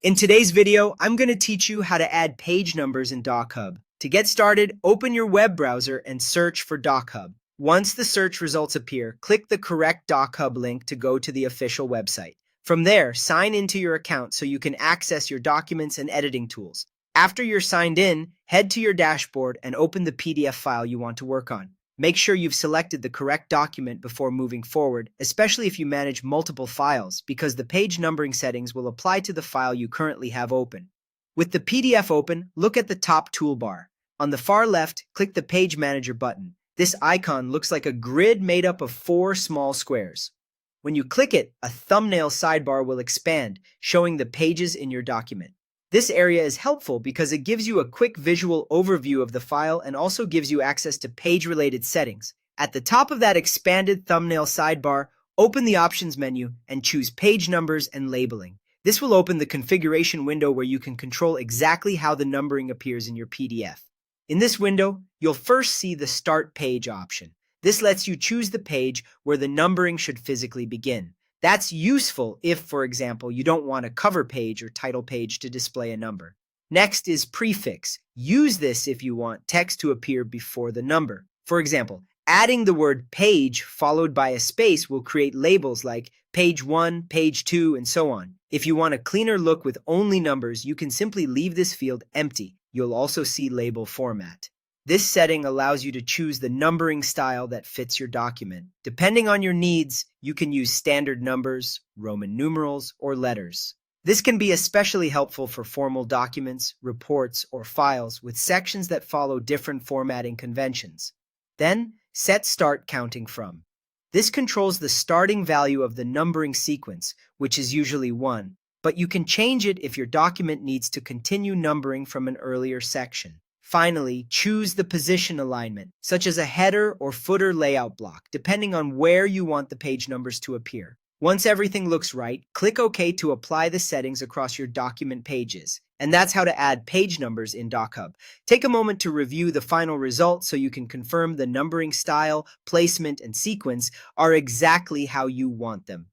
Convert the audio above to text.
In today's video, I'm going to teach you how to add page numbers in DocHub. To get started, open your web browser and search for DocHub. Once the search results appear, click the correct DocHub link to go to the official website. From there, sign into your account so you can access your documents and editing tools. After you're signed in, head to your dashboard and open the PDF file you want to work on. Make sure you've selected the correct document before moving forward, especially if you manage multiple files, because the page numbering settings will apply to the file you currently have open. With the PDF open, look at the top toolbar. On the far left, click the Page Manager button. This icon looks like a grid made up of 4 small squares. When you click it, a thumbnail sidebar will expand, showing the pages in your document. This area is helpful because it gives you a quick visual overview of the file and also gives you access to page-related settings. At the top of that expanded thumbnail sidebar, open the Options menu and choose Page Numbers and Labeling. This will open the configuration window where you can control exactly how the numbering appears in your PDF. In this window, you'll first see the Start Page option. This lets you choose the page where the numbering should physically begin. That's useful if, for example, you don't want a cover page or title page to display a number. Next is Prefix. Use this if you want text to appear before the number. For example, adding the word page followed by a space will create labels like page 1, page 2, and so on. If you want a cleaner look with only numbers, you can simply leave this field empty. You'll also see label format. This setting allows you to choose the numbering style that fits your document. Depending on your needs, you can use standard numbers, Roman numerals, or letters. This can be especially helpful for formal documents, reports, or files with sections that follow different formatting conventions. Then, set Start Counting From. This controls the starting value of the numbering sequence, which is usually 1, but you can change it if your document needs to continue numbering from an earlier section. Finally, choose the position alignment, such as a header or footer layout block, depending on where you want the page numbers to appear. Once everything looks right, click OK to apply the settings across your document pages. And that's how to add page numbers in DocHub. Take a moment to review the final result so you can confirm the numbering style, placement, and sequence are exactly how you want them.